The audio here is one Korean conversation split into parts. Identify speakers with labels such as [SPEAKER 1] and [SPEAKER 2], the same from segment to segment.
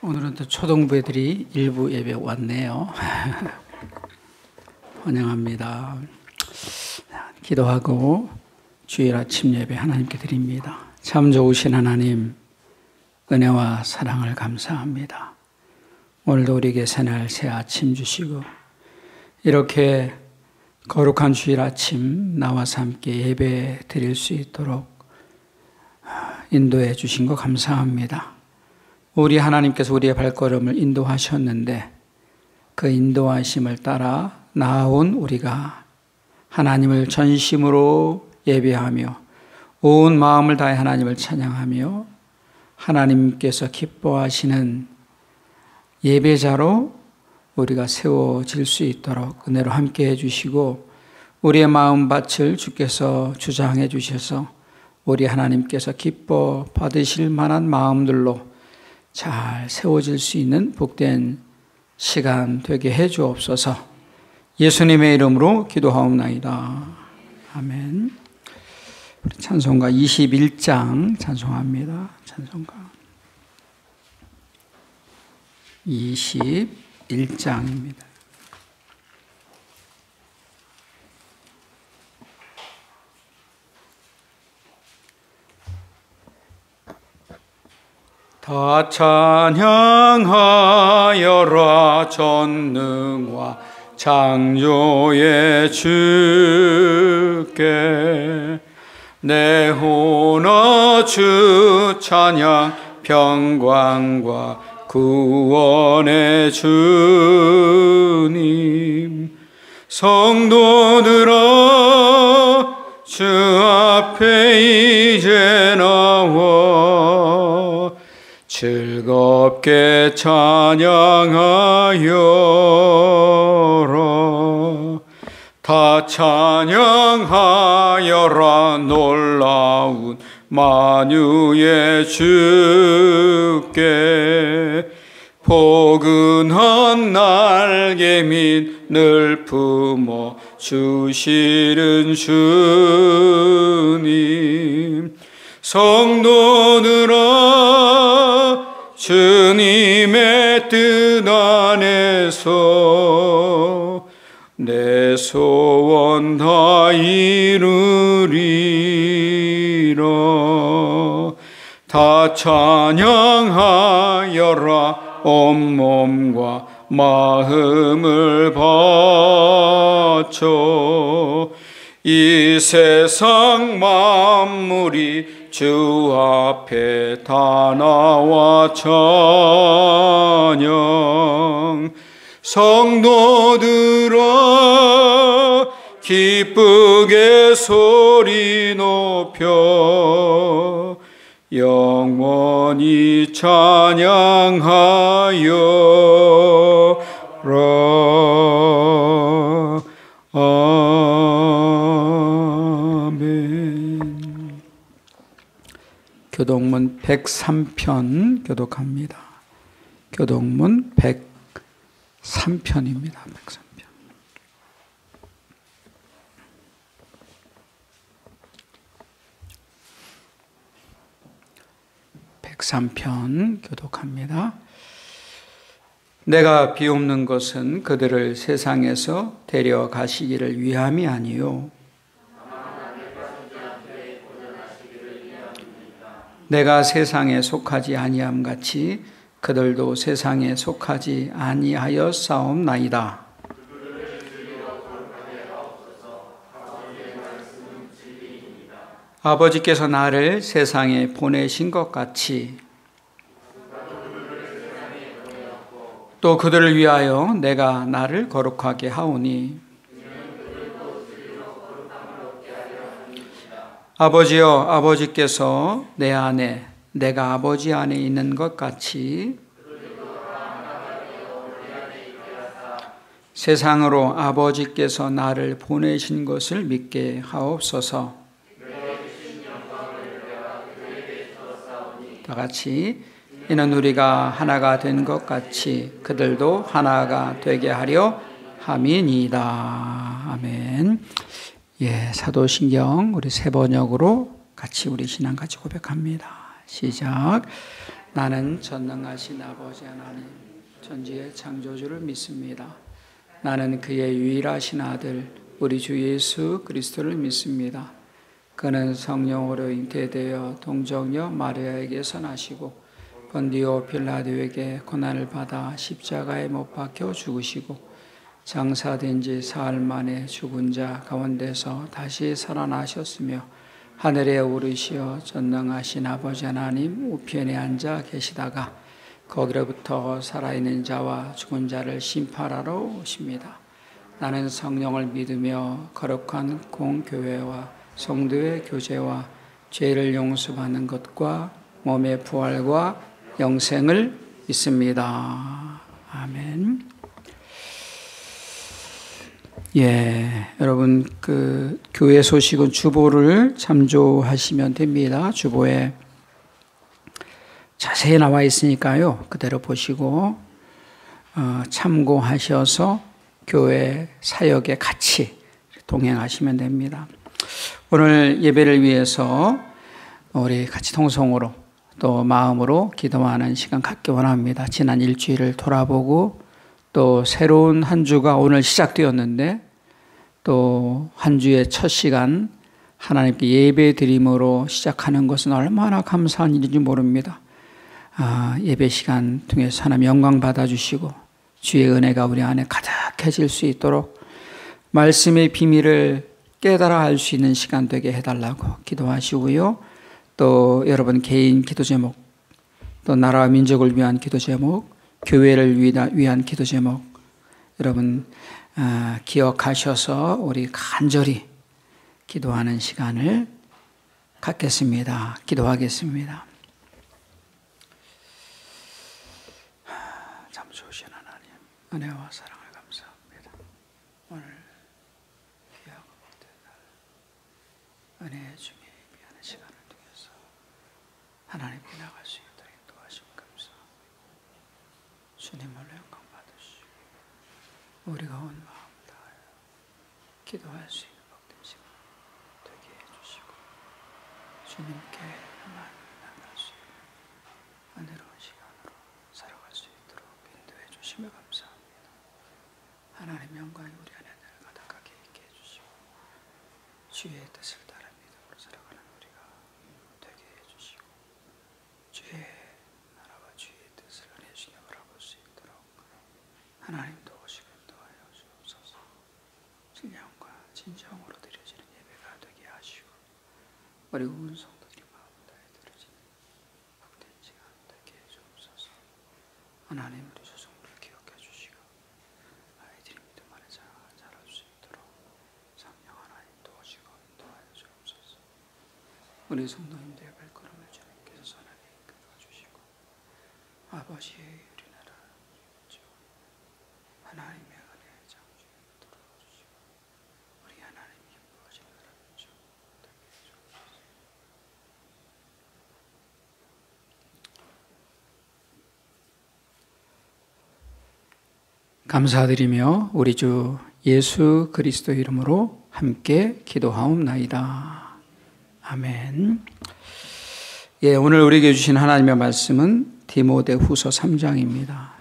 [SPEAKER 1] 오늘은 또 초등부 애들이 일부 예배 왔네요. 환영합니다. 기도하고 주일 아침 예배 하나님께 드립니다. 참 좋으신 하나님, 은혜와 사랑을 감사합니다. 오늘도 우리에게 새날 새 아침 주시고 이렇게 거룩한 주일 아침 나와서 함께 예배 드릴 수 있도록 인도해 주신 거 감사합니다. 우리 하나님께서 우리의 발걸음을 인도하셨는데 그 인도하심을 따라 나아온 우리가 하나님을 전심으로 예배하며 온 마음을 다해 하나님을 찬양하며 하나님께서 기뻐하시는 예배자로 우리가 세워질 수 있도록 은혜로 함께 해주시고 우리의 마음밭을 주께서 주장해 주셔서 우리 하나님께서 기뻐 받으실 만한 마음들로 잘 세워질 수 있는 복된 시간 되게 해 주옵소서. 예수님의 이름으로 기도하옵나이다. 아멘. 우리 찬송가 21장 찬송합니다. 찬송가 21장입니다. 다 찬양하여라 전능과 창조의 주께 내 혼어 주 찬양 평강과 구원의 주님 성도들아 주 앞에 이제 나와 즐겁게 찬양하여라. 다 찬양하여라 놀라운 만유의 주께 포근한 날개 밑을 품어 주시는 주님 성도들아 주님의 뜻 안에서 내 소원 다 이루리라. 다 찬양하여라 온몸과 마음을 바쳐 이 세상 만물이 주 앞에 다 나와 찬양 성도들아 기쁘게 소리 높여 영원히 찬양하여라. 아멘. 교독문 103편 교독합니다. 교독문 103편입니다. 103편. 103편 교독합니다. 내가 비옵는 것은 그들을 세상에서 데려가시기를 위함이 아니요 내가 세상에 속하지 아니함 같이 그들도 세상에 속하지 아니하였사옵나이다. 아버지께서 나를 세상에 보내신 것 같이 또 그들을 위하여 내가 나를 거룩하게 하오니 아버지여 아버지께서 내 안에 내가 아버지 안에 있는 것 같이 세상으로 아버지께서 나를 보내신 것을 믿게 하옵소서. 다 같이 이는 우리가 하나가 된 것 같이 그들도 하나가 되게 하려 함이니이다. 아멘. 사도신경 우리 세 번역으로 같이 우리 신앙 같이 고백합니다. 시작. 나는 전능하신 아버지 하나님, 전지의 창조주를 믿습니다. 나는 그의 유일하신 아들, 우리 주 예수 그리스도를 믿습니다. 그는 성령으로 잉태되어 동정녀 마리아에게서 나시고 본디오 빌라도에게 고난을 받아 십자가에 못 박혀 죽으시고 장사된 지 사흘 만에 죽은 자 가운데서 다시 살아나셨으며 하늘에 오르시어 전능하신 아버지 하나님 우편에 앉아 계시다가 거기로부터 살아있는 자와 죽은 자를 심판하러 오십니다. 나는 성령을 믿으며 거룩한 공교회와 성도의 교제와 죄를 용서받는 것과 몸의 부활과 영생을 믿습니다. 아멘. 여러분 그 교회 소식은 주보를 참조하시면 됩니다. 주보에 자세히 나와 있으니까요. 그대로 보시고 참고하셔서 교회 사역에 같이 동행하시면 됩니다. 오늘 예배를 위해서 우리 같이 통성으로 또 마음으로 기도하는 시간 갖기 원합니다. 지난 일주일을 돌아보고 또 새로운 한 주가 오늘 시작되었는데 또 한 주의 첫 시간 하나님께 예배 드림으로 시작하는 것은 얼마나 감사한 일인지 모릅니다. 예배 시간 통해서 하나님 영광 받아주시고 주의 은혜가 우리 안에 가득해질 수 있도록 말씀의 비밀을 깨달아 알 수 있는 시간 되게 해달라고 기도하시고요. 또 여러분 개인 기도 제목, 또 나라와 민족을 위한 기도 제목, 교회를 위한 기도 제목 여러분 기억하셔서 우리 간절히 기도하는 시간을 갖겠습니다. 기도하겠습니다. 참 좋으신 하나님, 은혜와 사랑을 감사합니다. 오늘 귀하고 복된 날 은혜의 중에 예비하는 시간을 통해서 하나님께 나갈 수 있도록 인도하시면 감사합니다. 주님을 영광 받으시고 우리가 온 마음 다하여 기도할 수 있는 복된 시간 되게 해주시고 주님께 마음을 나갈 수 있는 은혜로운 시간으로 살아갈 수 있도록 인도해 주시며 감사합니다. 하나님 영광이 우리 안에 늘 가득하게 있게 해주시고 주의 뜻을 따라 믿음으로 살아가는 우리가 되게 해주시고 주의 나라와 주의 뜻을 은혜 중에 바라볼 수 있도록 하나님 도우시고 인도하여 주옵소서. 신령과 진정으로 드려지는 예배가 되게 하시고 우리 온 성도들이 마음 다해 드려지는 복된 시간 되게 해주옵소서. 하나님 우리 조상들을 기억해 주시고 아이들이 믿음 안에 자랄 수 있도록 성령 하나님 도우시고 인도하여 주옵소서. 우리 성도님들의 발걸음을 주님께서 선하게 이끌어 주시고 아버지의 우리나라 주 하나님의 은혜의 장주에 들어주시고 우리 하나님 기뻐하시는 나라를 주 되게 해주옵소서. 감사드리며 우리 주 예수 그리스도 이름으로 함께 기도하옵나이다. 아멘. 오늘 우리에게 주신 하나님의 말씀은 디모데후서 3장입니다.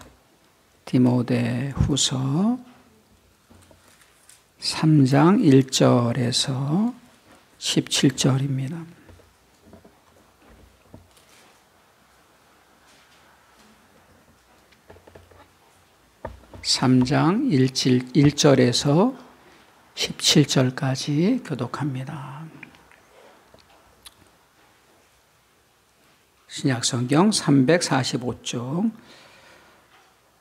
[SPEAKER 1] 디모데후서 3장 1절에서 17절입니다. (3장) 1절에서 17절까지 교독합니다. 신약성경 345쪽.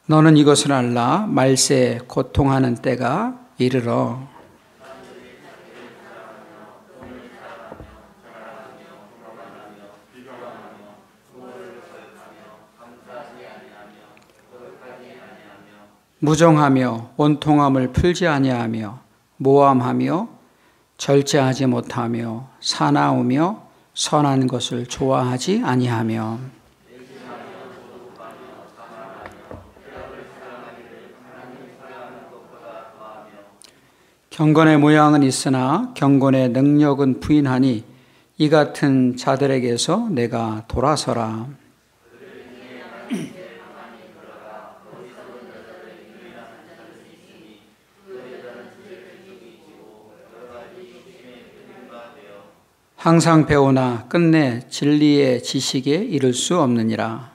[SPEAKER 1] 너는 이것을 알라. 말세에 고통하는 때가 이르러 무정하며 원통함을 풀지 아니하며 모함하며 절제하지 못하며 사나우며 선한 것을 좋아하지 아니하며 경건의 모양은 있으나 경건의 능력은 부인하니 이 같은 자들에게서 내가 돌아서라. 항상 배우나 끝내 진리의 지식에 이를 수 없느니라.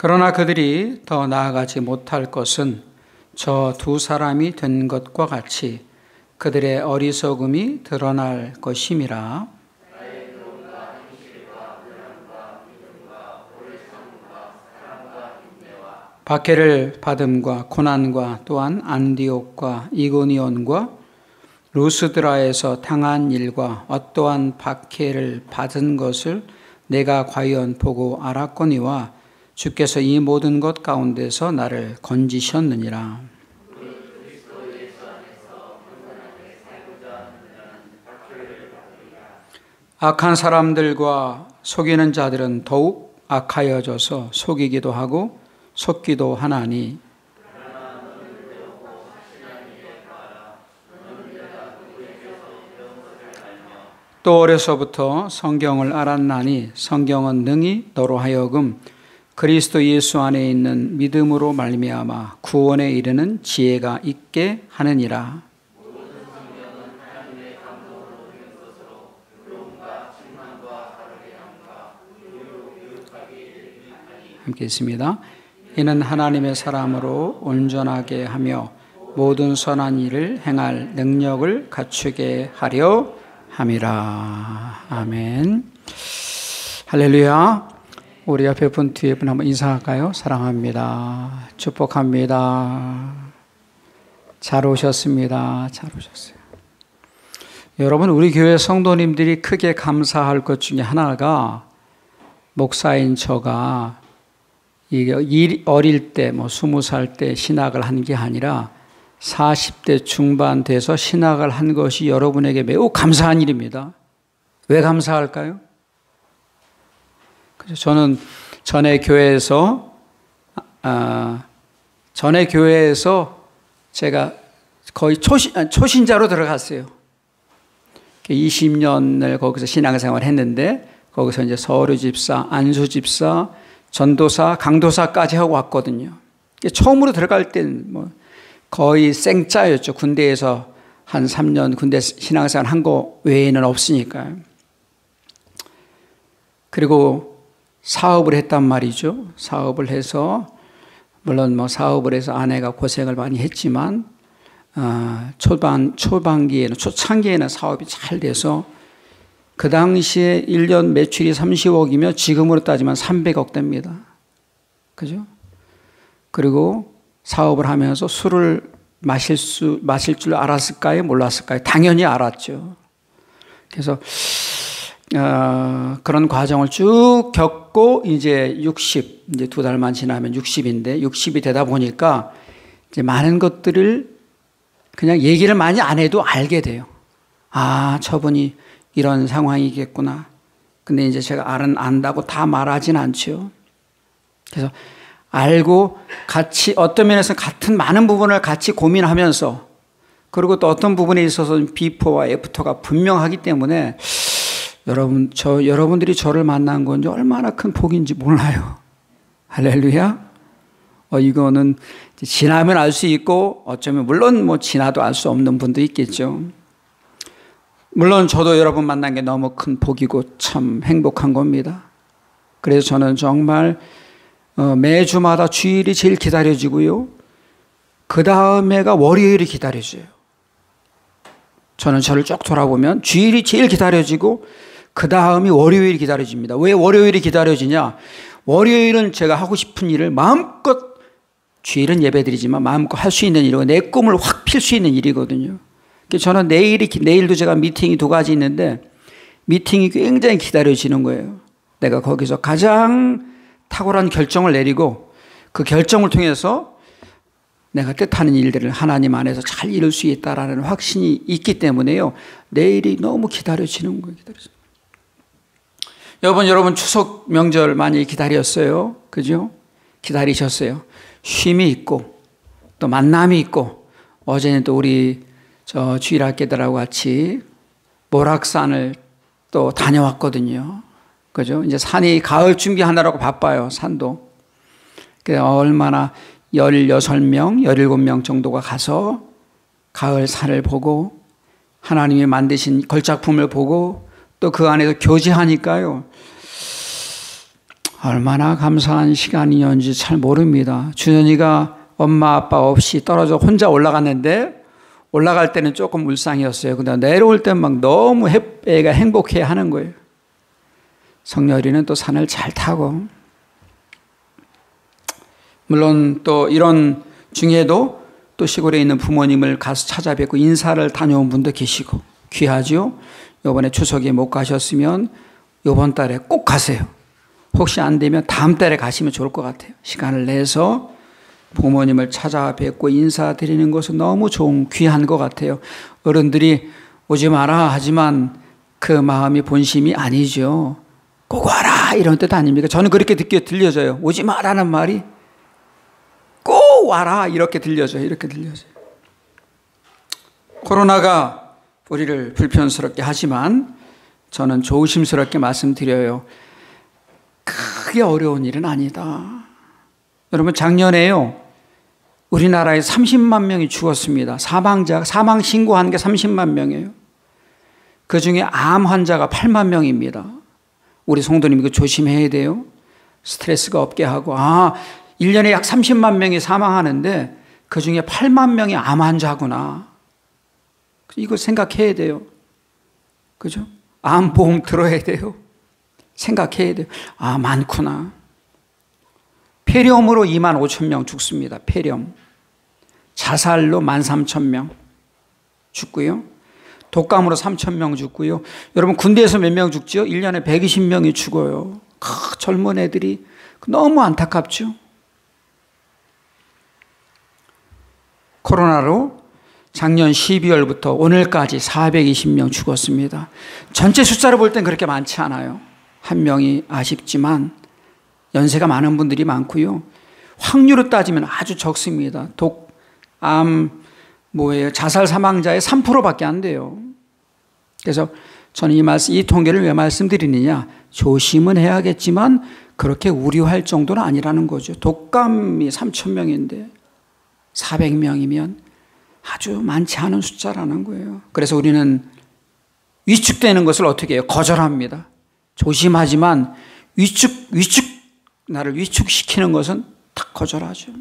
[SPEAKER 1] 그러나 그들이 더 나아가지 못할 것은 저 두 사람이 된 것과 같이 그들의 어리석음이 드러날 것임이라. 박해를 받음과 고난과 또한 안디옥과 이고니온과 루스드라에서 당한 일과 어떠한 박해를 받은 것을 내가 과연 보고 알았거니와 주께서 이 모든 것 가운데서 나를 건지셨느니라. 악한 사람들과 속이는 자들은 더욱 악하여져서 속이기도 하고 속기도 하나니 또 어려서부터 성경을 알았나니 성경은 능히 너로 하여금 그리스도 예수 안에 있는 믿음으로 말미암아 구원에 이르는 지혜가 있게 하느니라. 함께 있습니다. 이는 하나님의 사람으로 온전하게 하며 모든 선한 일을 행할 능력을 갖추게 하려 함이라. 아멘. 할렐루야. 우리 옆에 분 뒤에 분 한번 인사할까요? 사랑합니다. 축복합니다. 잘 오셨습니다. 잘 오셨어요. 여러분, 우리 교회 성도님들이 크게 감사할 것 중에 하나가 목사인 저가 이게 어릴 때 20살 때 신학을 한 게 아니라 40대 중반 돼서 신학을 한 것이 여러분에게 매우 감사한 일입니다. 왜 감사할까요? 그래서 저는 전에 교회에서 제가 거의 초신자로 들어갔어요. 20년을 거기서 신앙생활을 했는데 거기서 이제 서류 집사, 안수 집사, 전도사, 강도사까지 하고 왔거든요. 처음으로 들어갈 때는 거의 생짜였죠. 군대에서 한 3년 군대 신앙생활 한 거 외에는 없으니까요. 그리고 사업을 했단 말이죠. 사업을 해서 물론 사업을 해서 아내가 고생을 많이 했지만 초창기에는 사업이 잘 돼서 그 당시에 1년 매출이 30억이면 지금으로 따지면 300억 됩니다. 그죠? 그리고 사업을 하면서 술을 마실 줄 알았을까요? 몰랐을까요? 당연히 알았죠. 그래서 그런 과정을 쭉 겪고 이제 60, 이제 2달만 지나면 60인데 60이 되다 보니까 이제 많은 것들을 그냥 얘기를 많이 안 해도 알게 돼요. 아, 저분이 이런 상황이겠구나. 근데 이제 제가 안다고 다 말하진 않죠. 그래서 알고 같이 어떤 면에서 같은 많은 부분을 같이 고민하면서 그리고 또 어떤 부분에 있어서 비포와 애프터가 분명하기 때문에 여러분들이 저를 만난 건지 얼마나 큰 복인지 몰라요. 할렐루야. 이거는 지나면 알 수 있고 어쩌면 물론 지나도 알 수 없는 분도 있겠죠. 물론 저도 여러분 만난 게 너무 큰 복이고 참 행복한 겁니다. 그래서 저는 정말 매주마다 주일이 제일 기다려지고요. 그 다음에가 월요일이 기다려져요. 저는 저를 쭉 돌아보면 주일이 제일 기다려지고 그 다음이 월요일이 기다려집니다. 왜 월요일이 기다려지냐? 월요일은 제가 하고 싶은 일을 마음껏, 주일은 예배드리지만 마음껏 할 수 있는 일이고 내 꿈을 확 필 수 있는 일이거든요. 저는 내일도 제가 미팅이 2가지 있는데 미팅이 굉장히 기다려지는 거예요. 내가 거기서 가장 탁월한 결정을 내리고 그 결정을 통해서 내가 뜻하는 일들을 하나님 안에서 잘 이룰 수 있다라는 확신이 있기 때문에요. 내일이 너무 기다려지는 거예요. 여러분 추석 명절 많이 기다렸어요. 그죠? 기다리셨어요. 쉼이 있고 또 만남이 있고, 어제는 또 우리 주일학교들하고 같이 모락산을 또 다녀왔거든요. 그죠? 이제 산이 가을 준비하느라고 바빠요. 산도. 얼마나 16명, 17명 정도가 가서 가을 산을 보고 하나님이 만드신 걸작품을 보고 또 그 안에서 교제하니까요. 얼마나 감사한 시간이었는지 잘 모릅니다. 준현이가 엄마 아빠 없이 떨어져 혼자 올라갔는데, 올라갈 때는 조금 울상이었어요. 근데 내려올 때 막 너무 애가 행복해 하는 거예요. 성렬이는 또 산을 잘 타고, 물론 또 이런 중에도 또 시골에 있는 부모님을 가서 찾아뵙고 인사를 다녀온 분도 계시고 귀하죠. 이번에 추석에 못 가셨으면 이번 달에 꼭 가세요. 혹시 안 되면 다음 달에 가시면 좋을 것 같아요. 시간을 내서 부모님을 찾아뵙고 인사드리는 것은 너무 귀한 것 같아요. 어른들이 오지 마라 하지만 그 마음이 본심이 아니죠. 꼭 와라 이런 뜻 아닙니까? 저는 그렇게 들려져요. 오지 마라는 말이 꼭 와라 이렇게 들려져요. 이렇게 들려져요. 코로나가 우리를 불편스럽게 하지만 저는 조심스럽게 말씀드려요. 크게 어려운 일은 아니다. 여러분, 작년에요, 우리나라에 30만 명이 죽었습니다. 사망 신고한 게 30만 명이에요. 그 중에 암 환자가 8만 명입니다. 우리 성도님 이거 조심해야 돼요. 스트레스가 없게 하고, 1년에 약 30만 명이 사망하는데 그 중에 8만 명이 암 환자구나. 이거 생각해야 돼요. 그죠? 암보험 들어야 돼요. 생각해야 돼요. 많구나. 폐렴으로 2만 5천 명 죽습니다. 폐렴. 자살로 13,000명 죽고요. 독감으로 3,000명 죽고요. 여러분, 군대에서 몇 명 죽죠? 1년에 120명이 죽어요. 젊은 애들이 너무 안타깝죠. 코로나로 작년 12월부터 오늘까지 420명 죽었습니다. 전체 숫자로 볼 땐 그렇게 많지 않아요. 한 명이 아쉽지만 연세가 많은 분들이 많고요. 확률로 따지면 아주 적습니다. 자살 사망자의 3%밖에 안 돼요. 그래서 저는 이 통계를 왜 말씀드리느냐, 조심은 해야겠지만 그렇게 우려할 정도는 아니라는 거죠. 독감이 3,000명인데 400명이면 아주 많지 않은 숫자라는 거예요. 그래서 우리는 위축되는 것을 어떻게 해요? 거절합니다. 조심하지만 나를 위축시키는 것은 딱 거절하죠.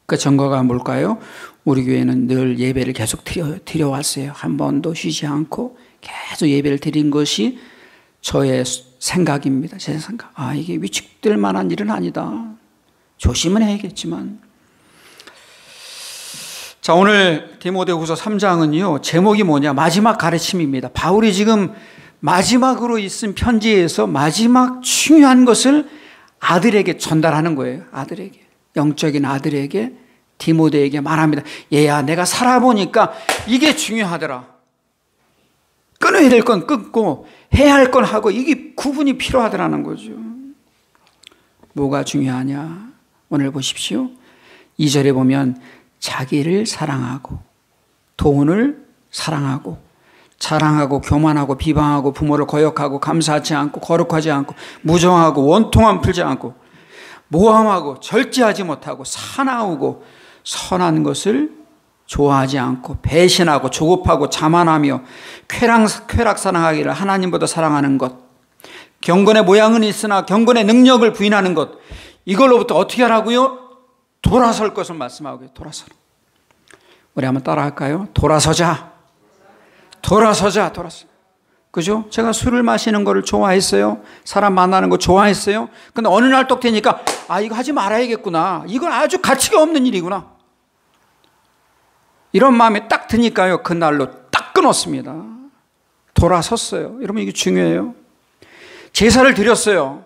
[SPEAKER 1] 그 증거가 뭘까요? 우리 교회는 늘 예배를 계속 드려왔어요. 한 번도 쉬지 않고 계속 예배를 드린 것이 저의 생각입니다. 제 생각. 이게 위축될 만한 일은 아니다. 조심은 해야겠지만. 자, 오늘 디모데후서 3장은요, 제목이 뭐냐? 마지막 가르침입니다. 바울이 지금 마지막으로 쓴 편지에서 마지막 중요한 것을 아들에게 전달하는 거예요. 아들에게. 영적인 아들에게, 디모데에게 말합니다. 얘야, 내가 살아보니까 이게 중요하더라. 끊어야 될 건 끊고 해야 할 건 하고, 이게 구분이 필요하더라는 거죠. 뭐가 중요하냐? 오늘 보십시오. 2절에 보면 자기를 사랑하고 돈을 사랑하고 자랑하고 교만하고 비방하고 부모를 거역하고 감사하지 않고 거룩하지 않고 무정하고 원통함 풀지 않고 모함하고 절제하지 못하고 사나우고 선한 것을 좋아하지 않고 배신하고 조급하고 자만하며 쾌락사랑하기를 하나님보다 사랑하는 것, 경건의 모양은 있으나 경건의 능력을 부인하는 것, 이걸로부터 어떻게 하라고요? 돌아설 것을 말씀하고요. 돌아서. 우리 한번 따라 할까요? 돌아서자. 그죠? 제가 술을 마시는 거를 좋아했어요. 사람 만나는 거 좋아했어요. 근데 어느 날 똑 되니까 이거 하지 말아야겠구나. 이건 아주 가치가 없는 일이구나. 이런 마음이 딱 드니까요. 그날로 딱 끊었습니다. 돌아섰어요. 여러분, 이게 중요해요. 제사를 드렸어요.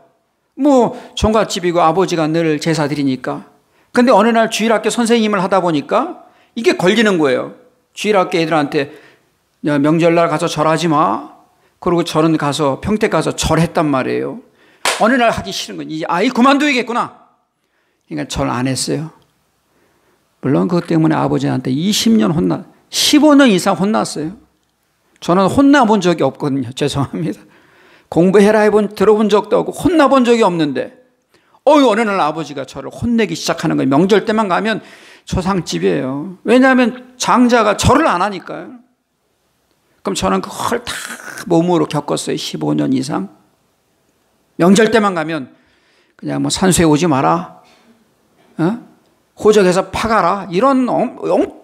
[SPEAKER 1] 종갓집이고 아버지가 늘 제사 드리니까. 근데 어느 날 주일학교 선생님을 하다 보니까 이게 걸리는 거예요. 주일학교 애들한테 명절날 가서 절하지 마. 그리고 저는 가서 평택 가서 절했단 말이에요. 어느 날 하기 싫은 건 이 아이 그만둬야겠구나. 그러니까 절 안 했어요. 물론 그것 때문에 아버지한테 20년 15년 이상 혼났어요. 저는 혼나본 적이 없거든요. 죄송합니다. 공부해라 들어본 적도 없고 혼나본 적이 없는데 어느 날 아버지가 저를 혼내기 시작하는 거예요. 명절 때만 가면 초상집이에요. 왜냐하면 장자가 절을 안 하니까요. 그럼 저는 그걸 다 몸으로 겪었어요. 15년 이상. 명절 때만 가면 그냥 뭐 산소에 오지 마라. 호적에서 파가라. 이런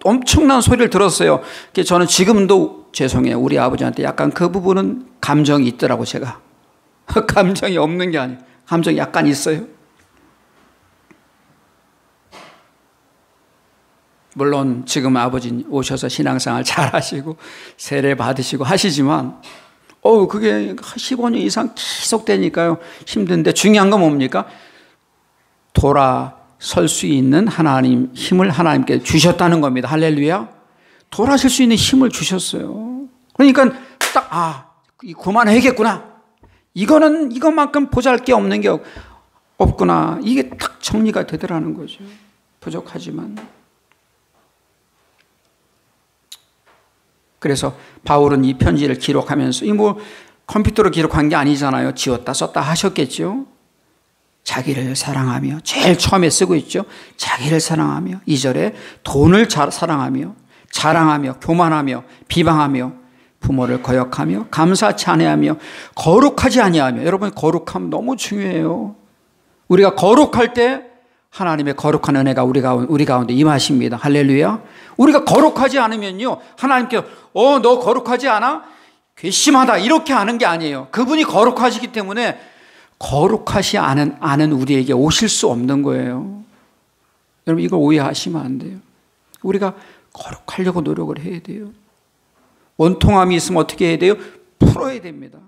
[SPEAKER 1] 엄청난 소리를 들었어요. 저는 지금도 죄송해요. 우리 아버지한테 약간 그 부분은 감정이 있더라고 제가. 감정이 없는 게 아니에요. 감정이 약간 있어요. 물론 지금 아버지 오셔서 신앙생활 잘 하시고 세례 받으시고 하시지만 그게 15년 이상 계속 되니까요. 힘든데 중요한 건 뭡니까? 돌아설 수 있는 하나님 힘을 하나님께 주셨다는 겁니다. 할렐루야. 돌아설 수 있는 힘을 주셨어요. 그러니까 딱 그만해야겠구나. 이것만큼 보잘게 없는 게 없구나. 이게 딱 정리가 되더라는 거죠. 부족하지만. 그래서 바울은 이 편지를 기록하면서 컴퓨터로 기록한 게 아니잖아요. 지웠다 썼다 하셨겠죠. 자기를 사랑하며 제일 처음에 쓰고 있죠. 자기를 사랑하며 2절에 돈을 사랑하며 자랑하며 교만하며 비방하며 부모를 거역하며 감사치 아니하며 거룩하지 아니하며. 여러분 거룩함 너무 중요해요. 우리가 거룩할 때 하나님의 거룩한 은혜가 우리 가운데 임하십니다. 할렐루야. 우리가 거룩하지 않으면요 하나님께 너 거룩하지 않아? 괘씸하다 이렇게 하는 게 아니에요. 그분이 거룩하시기 때문에 거룩하지 않은 우리에게 오실 수 없는 거예요. 여러분 이걸 오해하시면 안 돼요. 우리가 거룩하려고 노력을 해야 돼요. 원통함이 있으면 어떻게 해야 돼요? 풀어야 됩니다.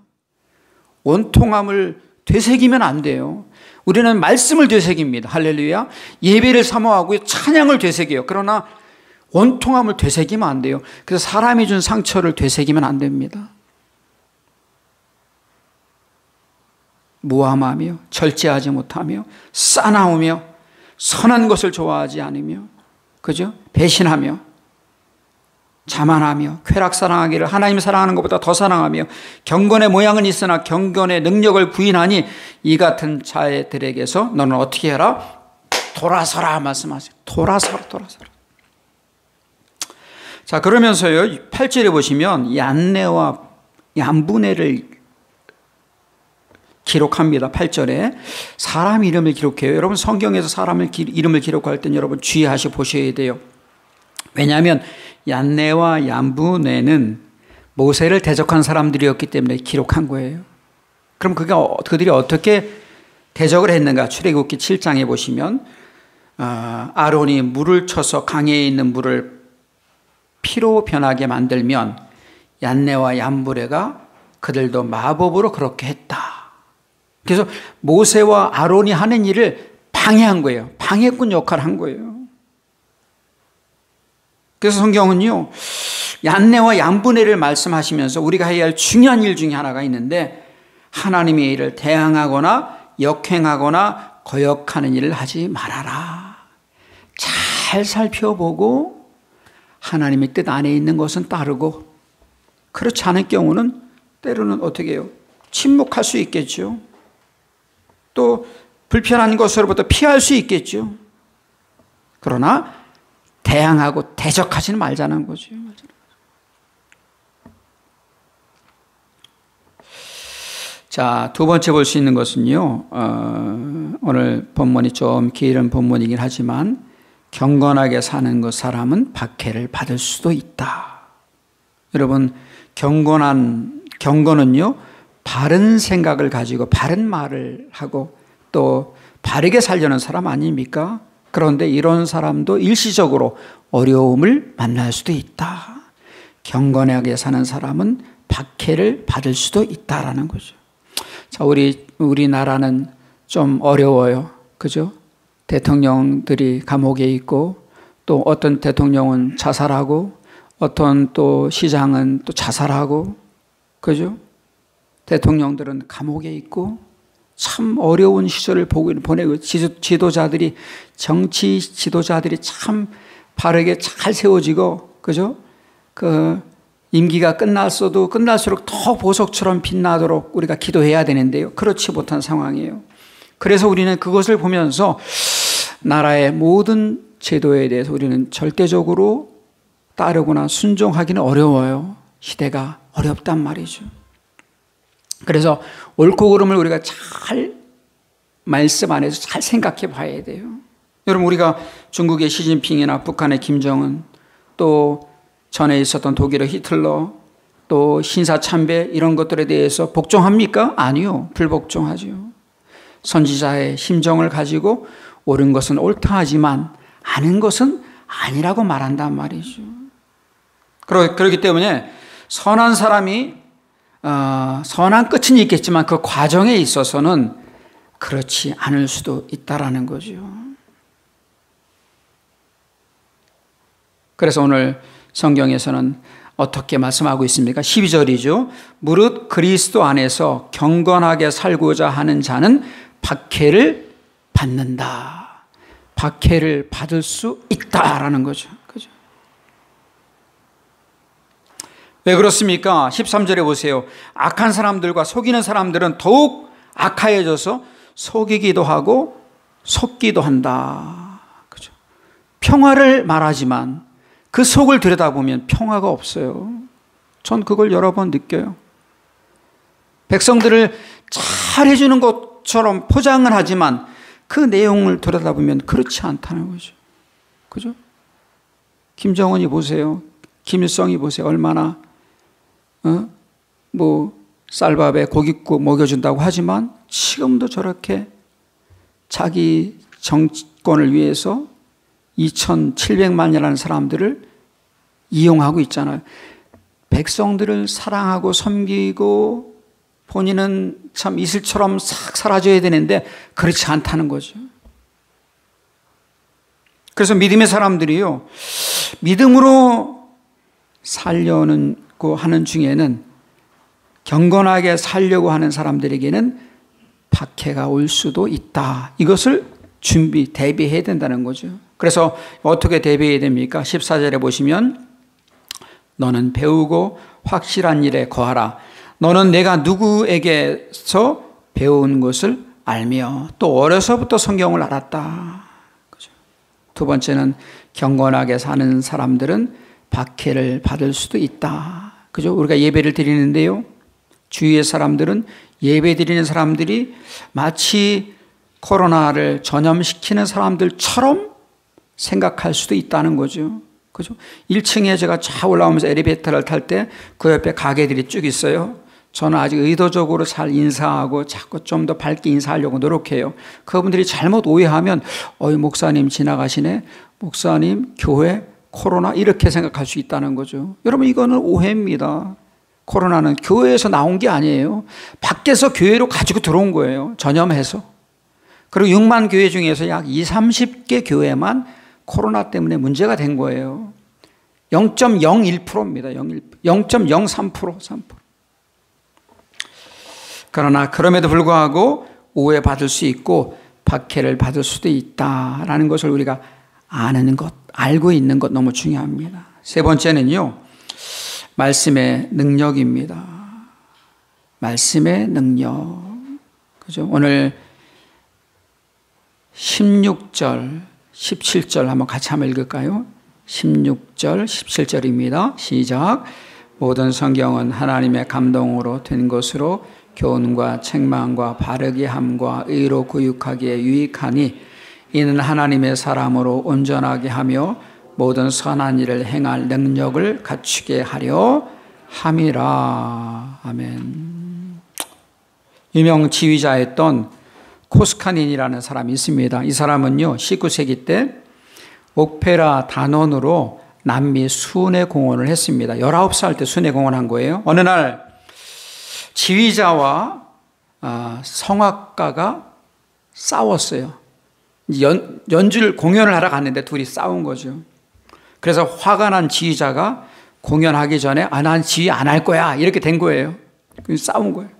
[SPEAKER 1] 원통함을 되새기면 안 돼요. 우리는 말씀을 되새깁니다. 할렐루야. 예배를 사모하고 찬양을 되새겨요. 그러나 원통함을 되새기면 안 돼요. 그래서 사람이 준 상처를 되새기면 안 됩니다. 무함하며 절제하지 못하며 싸나우며 선한 것을 좋아하지 않으며 그죠? 배신하며 자만하며 쾌락 사랑하기를 하나님 사랑하는 것보다 더 사랑하며 경건의 모양은 있으나 경건의 능력을 부인하니 이 같은 자들에게서 너는 어떻게 해라? 돌아서라 말씀하세요. 돌아서라. 자, 그러면서요 8절에 보시면 얀네와 얀부네를 기록합니다. 8절에 사람 이름을 기록해요. 여러분 성경에서 사람 이름을 기록할 때는 여러분 주의하셔 보셔야 돼요. 왜냐하면 얀네와 얀부네는 모세를 대적한 사람들이었기 때문에 기록한 거예요. 그럼 그들이 어떻게 대적을 했는가? 출애굽기 7장에 보시면 아론이 물을 쳐서 강에 있는 물을 피로 변하게 만들면 얀네와 얀부레가 그들도 마법으로 그렇게 했다. 그래서 모세와 아론이 하는 일을 방해한 거예요. 방해꾼 역할을 한 거예요. 그래서 성경은요 얀네와 얀부네를 말씀하시면서 우리가 해야 할 중요한 일 중에 하나가 있는데 하나님의 일을 대항하거나 역행하거나 거역하는 일을 하지 말아라. 잘 살펴보고 하나님의 뜻 안에 있는 것은 따르고 그렇지 않을 경우는 때로는 어떻게 해요? 침묵할 수 있겠죠. 또 불편한 것으로부터 피할 수 있겠죠. 그러나 대항하고 대적하지는 말자는 거죠. 자, 두 번째 볼 수 있는 것은요. 오늘 본문이 좀 길은 본문이긴 하지만 경건하게 사는 것 사람은 박해를 받을 수도 있다. 여러분 경건은요 바른 생각을 가지고 바른 말을 하고 또 바르게 살려는 사람 아닙니까? 그런데 이런 사람도 일시적으로 어려움을 만날 수도 있다. 경건하게 사는 사람은 박해를 받을 수도 있다라는 거죠. 자, 우리나라는 좀 어려워요. 그죠? 대통령들이 감옥에 있고 또 어떤 대통령은 자살하고 어떤 또 시장은 또 자살하고 그죠? 대통령들은 감옥에 있고 참 어려운 시절을 보내고 지도자들이 정치 지도자들이 참 바르게 잘 세워지고 그죠? 그 임기가 끝났어도 끝날수록 더 보석처럼 빛나도록 우리가 기도해야 되는데요. 그렇지 못한 상황이에요. 그래서 우리는 그것을 보면서 나라의 모든 제도에 대해서 우리는 절대적으로 따르거나 순종하기는 어려워요. 시대가 어렵단 말이죠. 그래서 옳고 그름을 우리가 잘 말씀 안에서 잘 생각해 봐야 돼요. 여러분, 우리가 중국의 시진핑이나 북한의 김정은, 또 전에 있었던 독일의 히틀러, 또 신사참배 이런 것들에 대해서 복종합니까? 아니요. 불복종하죠. 선지자의 심정을 가지고 옳은 것은 옳다 하지만 아는 것은 아니라고 말한단 말이죠. 그렇기 때문에 선한 사람이 선한 끝은 있겠지만 그 과정에 있어서는 그렇지 않을 수도 있다라는 거죠. 그래서 오늘 성경에서는 어떻게 말씀하고 있습니까? 12절이죠. 무릇 그리스도 안에서 경건하게 살고자 하는 자는 박해를 받는다. 박해를 받을 수 있다라는 거죠. 그죠? 왜 그렇습니까? 13절에 보세요. 악한 사람들과 속이는 사람들은 더욱 악하여져서 속이기도 하고 속기도 한다. 그죠? 평화를 말하지만 그 속을 들여다보면 평화가 없어요. 전 그걸 여러 번 느껴요. 백성들을 잘 해주는 것처럼 포장을 하지만 그 내용을 들여다보면 그렇지 않다는 거죠. 그죠? 김정은이 보세요. 김일성이 보세요. 얼마나 쌀밥에 고깃국 먹여준다고 하지만 지금도 저렇게 자기 정권을 위해서 2,700만이라는 사람들을 이용하고 있잖아요. 백성들을 사랑하고 섬기고 본인은 참 이슬처럼 싹 사라져야 되는데 그렇지 않다는 거죠. 그래서 믿음의 사람들이요, 믿음으로 살려고 하는 중에는 경건하게 살려고 하는 사람들에게는 박해가 올 수도 있다. 이것을 대비해야 된다는 거죠. 그래서 어떻게 대비해야 됩니까? 14절에 보시면 너는 배우고 확실한 일에 거하라. 너는 내가 누구에게서 배운 것을 알며 또 어려서부터 성경을 알았다. 그죠? 두 번째는 경건하게 사는 사람들은 박해를 받을 수도 있다. 그죠? 우리가 예배를 드리는데요, 주위의 사람들은 예배 드리는 사람들이 마치 코로나를 전염시키는 사람들처럼 생각할 수도 있다는 거죠. 그죠? 1층에 제가 쫙 올라오면서 엘리베이터를 탈 때 그 옆에 가게들이 쭉 있어요. 저는 아직 의도적으로 잘 인사하고 자꾸 좀 더 밝게 인사하려고 노력해요. 그분들이 잘못 오해하면 목사님 지나가시네, 목사님 교회 코로나 이렇게 생각할 수 있다는 거죠. 여러분, 이거는 오해입니다. 코로나는 교회에서 나온 게 아니에요. 밖에서 교회로 가지고 들어온 거예요. 전염해서. 그리고 6만 교회 중에서 약 20-30개 교회만 코로나 때문에 문제가 된 거예요. 0.01%입니다. 0.03%. 3%. 그러나 그럼에도 불구하고 오해받을 수 있고 박해를 받을 수도 있다라는 것을 우리가 아는 것, 알고 있는 것 너무 중요합니다. 세 번째는요, 말씀의 능력입니다. 말씀의 능력. 그죠? 오늘 16절, 17절 한번 같이 한번 읽을까요? 16절, 17절입니다. 시작. 모든 성경은 하나님의 감동으로 된 것으로 교훈과 책망과 바르게 함과 의로 교육하기에 유익하니 이는 하나님의 사람으로 온전하게 하며 모든 선한 일을 행할 능력을 갖추게 하려 함이라. 아멘. 유명 지휘자였던 코스카닌이라는 사람이 있습니다. 이 사람은요, 19세기 때 오페라 단원으로 남미 순회 공연을 했습니다. 19살 때 순회 공연한 거예요. 어느 날 지휘자와 성악가가 싸웠어요. 연주를 공연을 하러 갔는데 둘이 싸운 거죠. 그래서 화가 난 지휘자가 공연하기 전에 난 지휘 안 할 거야 이렇게 된 거예요. 싸운 거예요.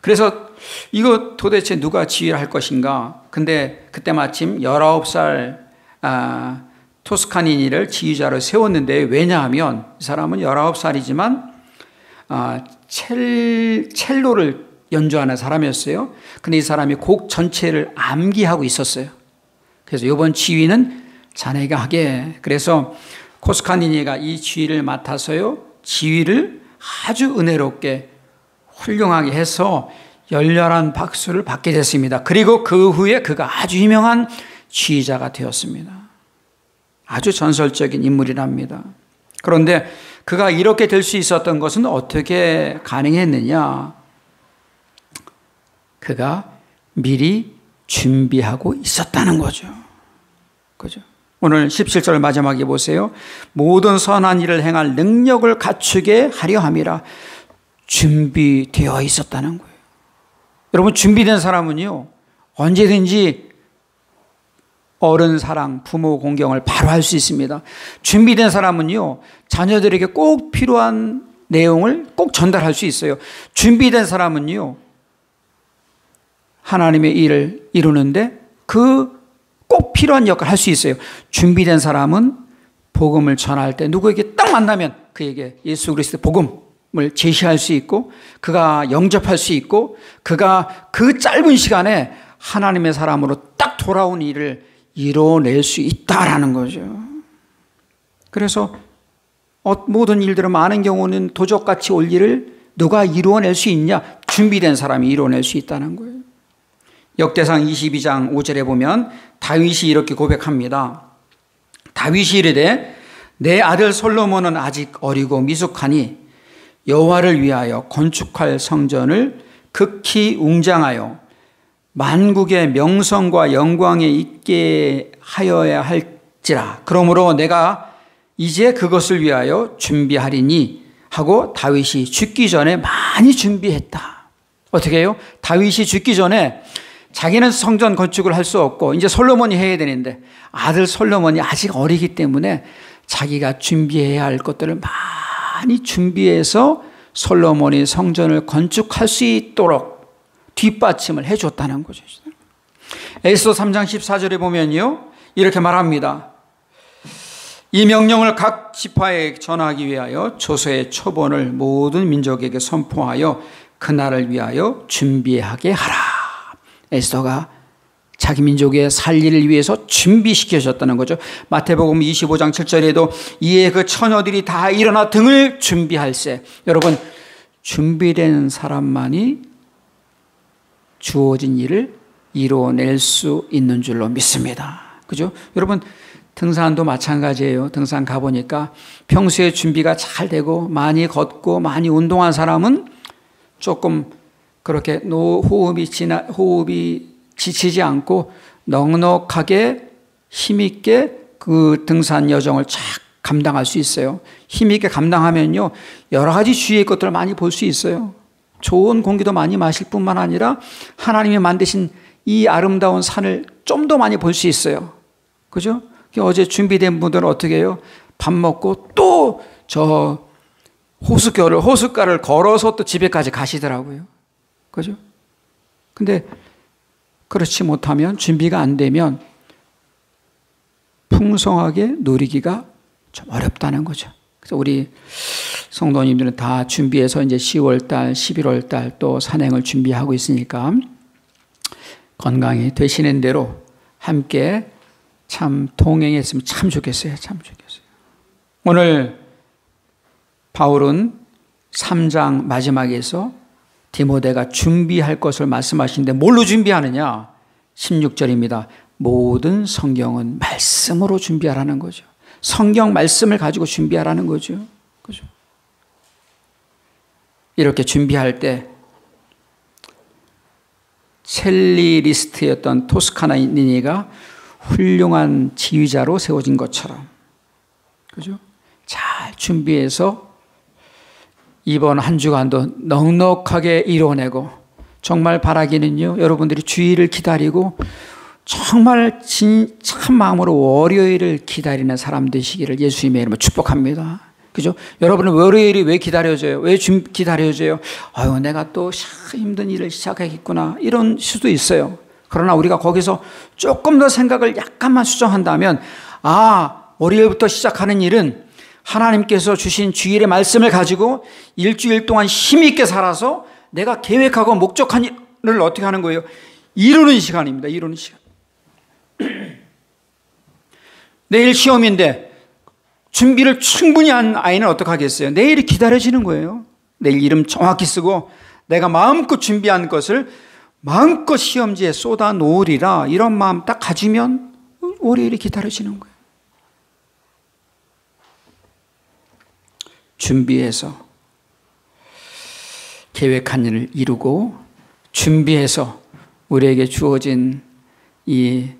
[SPEAKER 1] 그래서 이거 도대체 누가 지휘를 할 것인가? 근데 그때 마침 19살 토스카니니를 지휘자로 세웠는데, 왜냐하면 이 사람은 19살이지만 첼로를 연주하는 사람이었어요. 근데 이 사람이 곡 전체를 암기하고 있었어요. 그래서 이번 지휘는 자네가 하게. 그래서 토스카니니가 이 지휘를 맡아서요, 지휘를 아주 은혜롭게 훌륭하게 해서 열렬한 박수를 받게 됐습니다. 그리고 그 후에 그가 아주 유명한 지휘자가 되었습니다. 아주 전설적인 인물이랍니다. 그런데 그가 이렇게 될 수 있었던 것은 어떻게 가능했느냐? 그가 미리 준비하고 있었다는 거죠. 그죠? 오늘 17절 마지막에 보세요. 모든 선한 일을 행할 능력을 갖추게 하려 함이라. 준비되어 있었다는 거예요. 여러분, 준비된 사람은요, 언제든지 어른 사랑, 부모 공경을 바로 할 수 있습니다. 준비된 사람은요, 자녀들에게 꼭 필요한 내용을 꼭 전달할 수 있어요. 준비된 사람은요, 하나님의 일을 이루는데 그 꼭 필요한 역할을 할 수 있어요. 준비된 사람은 복음을 전할 때 누구에게 딱 만나면 그에게 예수 그리스도의 복음을 제시할 수 있고, 그가 영접할 수 있고, 그가 그 짧은 시간에 하나님의 사람으로 딱 돌아온 일을 이뤄낼 수 있다라는 거죠. 그래서 모든 일들은 많은 경우는 도적같이 올 일을 누가 이루어낼 수 있냐? 준비된 사람이 이루어낼 수 있다는 거예요. 역대상 22장 5절에 보면 다윗이 이렇게 고백합니다. 다윗이 이르되 내 아들 솔로몬은 아직 어리고 미숙하니 여호와를 위하여 건축할 성전을 극히 웅장하여 만국의 명성과 영광에 있게 하여야 할지라. 그러므로 내가 이제 그것을 위하여 준비하리니 하고 다윗이 죽기 전에 많이 준비했다. 어떻게 해요? 다윗이 죽기 전에 자기는 성전 건축을 할 수 없고 이제 솔로몬이 해야 되는데 아들 솔로몬이 아직 어리기 때문에 자기가 준비해야 할 것들을 많이 준비해서 솔로몬이 성전을 건축할 수 있도록 뒷받침을 해줬다는 거죠. 에스더 3장 14절에 보면요, 이렇게 말합니다. 이 명령을 각 지파에 전하기 위하여 조서의 초본을 모든 민족에게 선포하여 그날을 위하여 준비하게 하라. 에스더가 자기 민족의 살리를 위해서 준비시켜줬다는 거죠. 마태복음 25장 7절에도 이에 그 처녀들이 다 일어나 등을 준비할세. 여러분, 준비된 사람만이 주어진 일을 이루어낼 수 있는 줄로 믿습니다. 그죠? 여러분, 등산도 마찬가지예요. 등산 가보니까 평소에 준비가 잘 되고 많이 걷고 많이 운동한 사람은 조금 그렇게 호흡이 지치지 않고 넉넉하게 힘있게 그 등산 여정을 쫙 감당할 수 있어요. 힘있게 감당하면요, 여러 가지 주위의 것들을 많이 볼 수 있어요. 좋은 공기도 많이 마실 뿐만 아니라 하나님이 만드신 이 아름다운 산을 좀 더 많이 볼 수 있어요. 그죠? 어제 준비된 분들은 어떻게 해요? 밥 먹고 또 저 호숫가를 걸어서 또 집에까지 가시더라고요. 그죠? 근데 그렇지 못하면, 준비가 안 되면 풍성하게 누리기가 좀 어렵다는 거죠. 그래서 우리 성도님들은 다 준비해서 이제 10월달, 11월달 또 산행을 준비하고 있으니까 건강히 되시는 대로 함께 참 동행했으면 참 좋겠어요. 참 좋겠어요. 오늘 바울은 3장 마지막에서 디모데가 준비할 것을 말씀하시는데 뭘로 준비하느냐? 16절입니다. 모든 성경은 말씀으로 준비하라는 거죠. 성경 말씀을 가지고 준비하라는 거죠. 그죠? 이렇게 준비할 때 첼리리스트였던 토스카니니가 훌륭한 지휘자로 세워진 것처럼, 그죠? 잘 준비해서 이번 한 주간도 넉넉하게 이뤄내고, 정말 바라기는요, 여러분들이 주일을 기다리고 정말 참 마음으로 월요일을 기다리는 사람 되시기를 예수님의 이름으로 축복합니다. 그죠? 여러분은 월요일이 왜 기다려져요? 왜 기다려져요? 아유, 내가 또 힘든 일을 시작하겠구나. 이런 수도 있어요. 그러나 우리가 거기서 조금 더 생각을 약간만 수정한다면, 월요일부터 시작하는 일은 하나님께서 주신 주일의 말씀을 가지고 일주일 동안 힘있게 살아서 내가 계획하고 목적한 일을 어떻게 하는 거예요? 이루는 시간입니다. 이루는 시간. 내일 시험인데 준비를 충분히 한 아이는 어떻게 하겠어요? 내일이 기다려지는 거예요. 내일 이름 정확히 쓰고 내가 마음껏 준비한 것을 마음껏 시험지에 쏟아 놓으리라, 이런 마음 딱 가지면 월요일이 기다려지는 거예요. 준비해서 계획한 일을 이루고, 준비해서 우리에게 주어진 이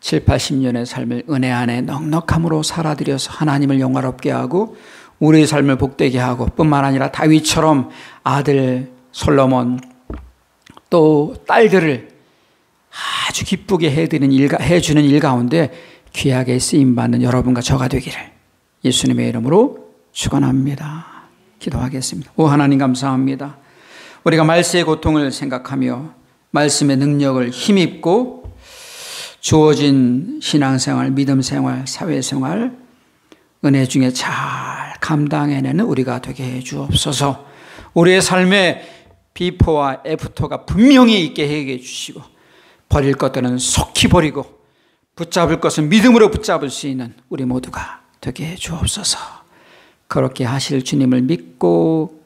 [SPEAKER 1] 7, 80년의 삶을 은혜 안에 넉넉함으로 살아들여서 하나님을 영화롭게 하고 우리의 삶을 복되게 하고, 뿐만 아니라 다윗처럼 아들 솔로몬 또 딸들을 아주 기쁘게 해주는 일 가운데 귀하게 쓰임받는 여러분과 저가 되기를 예수님의 이름으로 축원합니다. 기도하겠습니다. 오 하나님, 감사합니다. 우리가 말씀의 고통을 생각하며 말씀의 능력을 힘입고 주어진 신앙생활, 믿음생활, 사회생활 은혜 중에 잘 감당해내는 우리가 되게 해 주옵소서. 우리의 삶에 비포와 애프터가 분명히 있게 해 주시고, 버릴 것들은 속히 버리고 붙잡을 것은 믿음으로 붙잡을 수 있는 우리 모두가 되게 해 주옵소서. 그렇게 하실 주님을 믿고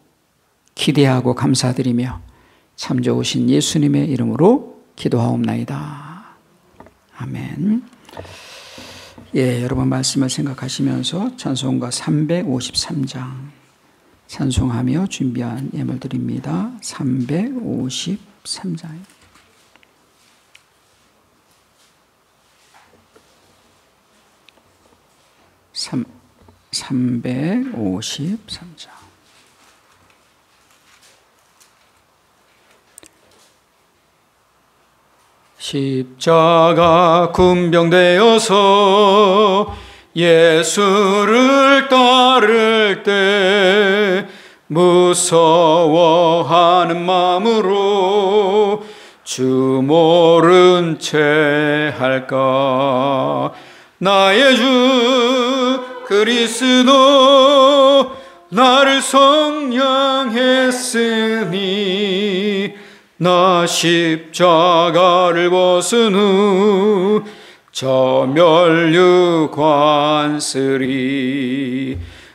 [SPEAKER 1] 기대하고 감사드리며 참 좋으신 예수님의 이름으로 기도하옵나이다. 아멘. 여러분 말씀을 생각하시면서 찬송가 353장 찬송하며 준비한 예물드립니다. 353장. 353장. 십자가 군병되어서 예수를 따를 때 무서워하는 마음으로 주 모른 채 할까. 나의 주 그리스도 나를 속량했으니 나 십자가를 벗은 후 저 멸류관쓰리.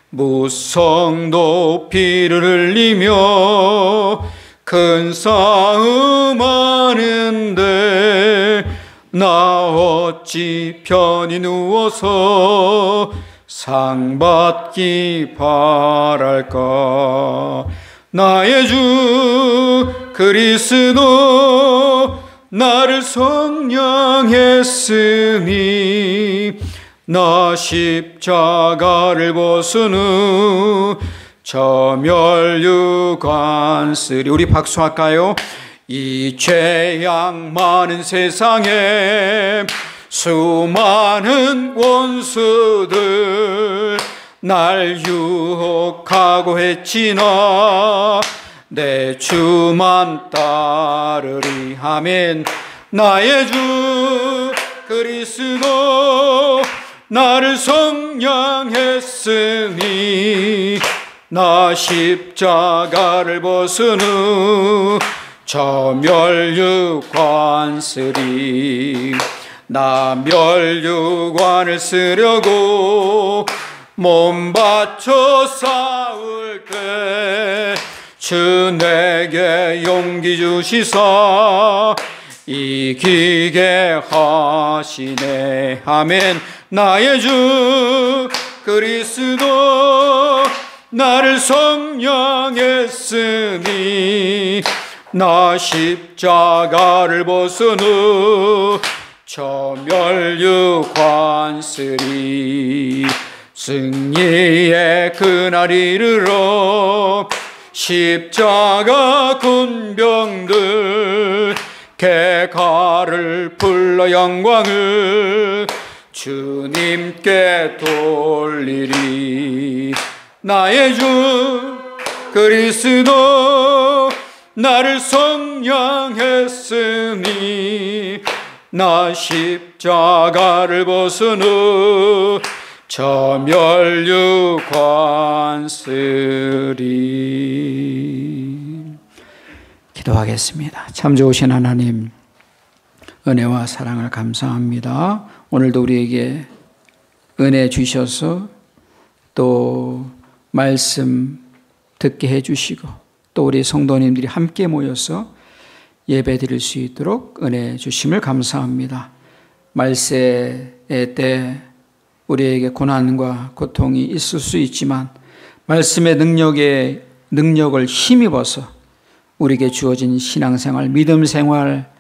[SPEAKER 1] 무성도 피를 흘리며 큰 싸움 하는데 나 어찌 편히 누워서 상 받기 바랄까. 나의 주 그리스도 나를 속량했으니 나 십자가를 벗은 후 저 멸류관쓰리. 우리 박수할까요? 이 죄악 많은 세상에 수많은 원수들 날 유혹하고 했지나 내 주만 따르리. 아멘. 나의 주 그리스도 나를 속량했으니 나 십자가를 벗은 후 저 멸류관쓰리. 나 멸류관을 쓰려고 몸 바쳐 싸울 때 주 내게 용기 주시사 이기게 하시네. 아멘. 나의 주 그리스도 나를 속량했으니 나 십자가를 벗은 후 저 멸류관쓰리. 승리의 그날 이르러 십자가 군병들 개가를 불러 영광을 주님께 돌리리. 나의 주 그리스도 나를 속량했으니 나 십자가를 벗은 후 저 멸류관 쓰리. 기도하겠습니다. 참 좋으신 하나님, 은혜와 사랑을 감사합니다. 오늘도 우리에게 은혜 주셔서 또 말씀 듣게 해주시고 또 우리 성도님들이 함께 모여서 예배 드릴 수 있도록 은혜 주심을 감사합니다. 말세의 때 우리에게 고난과 고통이 있을 수 있지만 말씀의 능력을 힘입어서 우리에게 주어진 신앙생활, 믿음생활,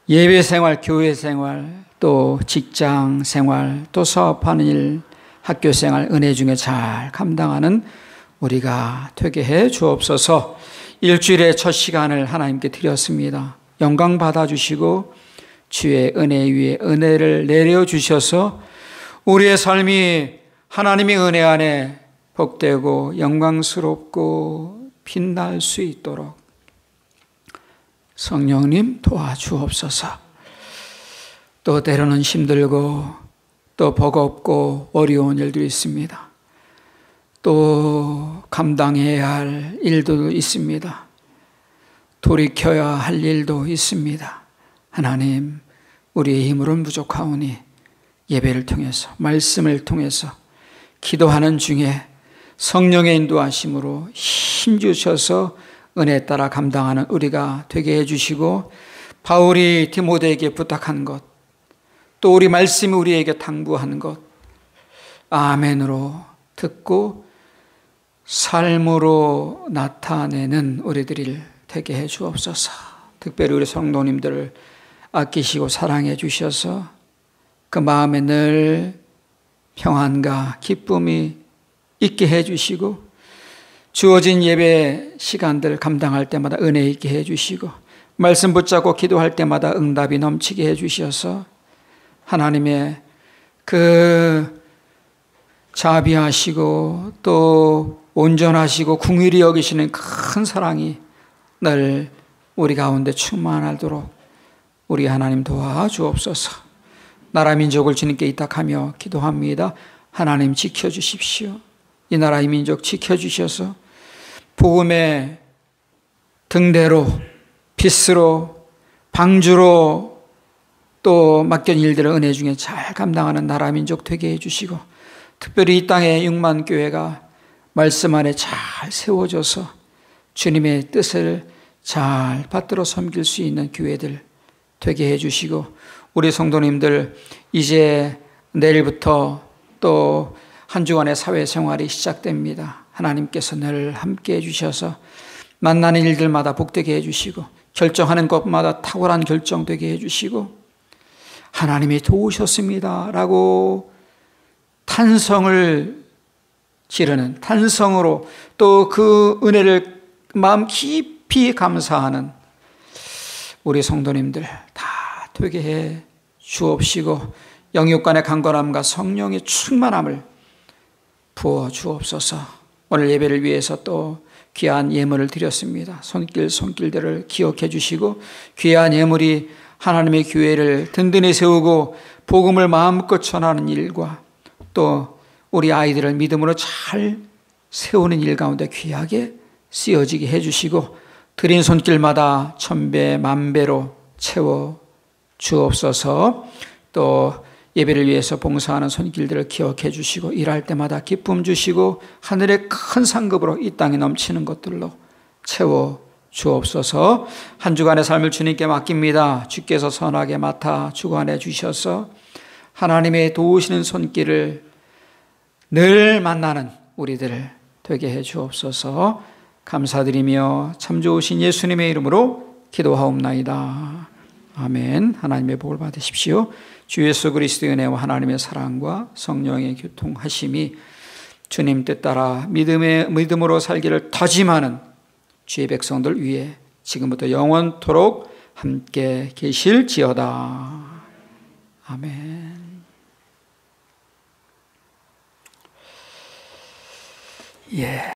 [SPEAKER 1] 예배생활, 교회생활, 또 직장생활, 또 사업하는 일, 학교생활, 은혜 중에 잘 감당하는 우리가 되게 해 주옵소서. 일주일의 첫 시간을 하나님께 드렸습니다. 영광 받아주시고 주의 은혜 위에 은혜를 내려주셔서 우리의 삶이 하나님의 은혜 안에 복되고 영광스럽고 빛날 수 있도록 성령님 도와주옵소서. 또 때로는 힘들고 또 버겁고 어려운 일들이 있습니다. 또 감당해야 할 일도 있습니다. 돌이켜야 할 일도 있습니다. 하나님, 우리의 힘으로는 부족하오니 예배를 통해서, 말씀을 통해서 기도하는 중에 성령의 인도하심으로 힘 주셔서 은혜 따라 감당하는 우리가 되게 해주시고, 바울이 디모데에게 부탁한 것, 또 우리 말씀이 우리에게 당부하는 것, 아멘으로 듣고 삶으로 나타내는 우리들이 되게 해 주옵소서. 특별히 우리 성도님들을 아끼시고 사랑해 주셔서 그 마음에 늘 평안과 기쁨이 있게 해 주시고, 주어진 예배 시간들 감당할 때마다 은혜 있게 해 주시고, 말씀 붙잡고 기도할 때마다 응답이 넘치게 해 주셔서 하나님의 그 자비하시고 또 온전하시고 긍휼히 여기시는 큰 사랑이 늘 우리 가운데 충만하도록 우리 하나님 도와주옵소서. 나라 민족을 주님께 의탁하며 기도합니다. 하나님 지켜주십시오. 이 나라의 민족 지켜주셔서 복음의 등대로, 빛으로, 방주로 또 맡긴 일들을 은혜 중에 잘 감당하는 나라 민족 되게 해주시고, 특별히 이 땅의 6만 교회가 말씀 안에 잘 세워져서 주님의 뜻을 잘 받들어 섬길 수 있는 교회들 되게 해주시고, 우리 성도님들 이제 내일부터 또 한 주간의 사회생활이 시작됩니다. 하나님께서 늘 함께 해주셔서 만나는 일들마다 복되게 해주시고, 결정하는 것마다 탁월한 결정되게 해주시고, 하나님이 도우셨습니다 라고 탄성을 지르는, 탄성으로 또 그 은혜를 마음 깊이 감사하는 우리 성도님들 다 되게 해 주옵시고, 영육간의 강건함과 성령의 충만함을 부어 주옵소서. 오늘 예배를 위해서 또 귀한 예물을 드렸습니다. 손길들을 기억해 주시고, 귀한 예물이 하나님의 교회를 든든히 세우고 복음을 마음껏 전하는 일과 또 우리 아이들을 믿음으로 잘 세우는 일 가운데 귀하게 쓰여지게 해주시고, 드린 손길마다 천배 만배로 채워 주옵소서. 또 예배를 위해서 봉사하는 손길들을 기억해 주시고, 일할 때마다 기쁨 주시고 하늘의 큰 상급으로 이 땅에 넘치는 것들로 채워 주옵소서. 한 주간의 삶을 주님께 맡깁니다. 주께서 선하게 맡아 주관해 주셔서 하나님의 도우시는 손길을 늘 만나는 우리들을 되게 해 주옵소서. 감사드리며 참 좋으신 예수님의 이름으로 기도하옵나이다. 아멘. 하나님의 복을 받으십시오. 주 예수 그리스도의 은혜와 하나님의 사랑과 성령의 교통하심이 주님 뜻 따라 믿음으로 살기를 다짐하는 주의 백성들 위에 지금부터 영원토록 함께 계실지어다. 아멘. 예.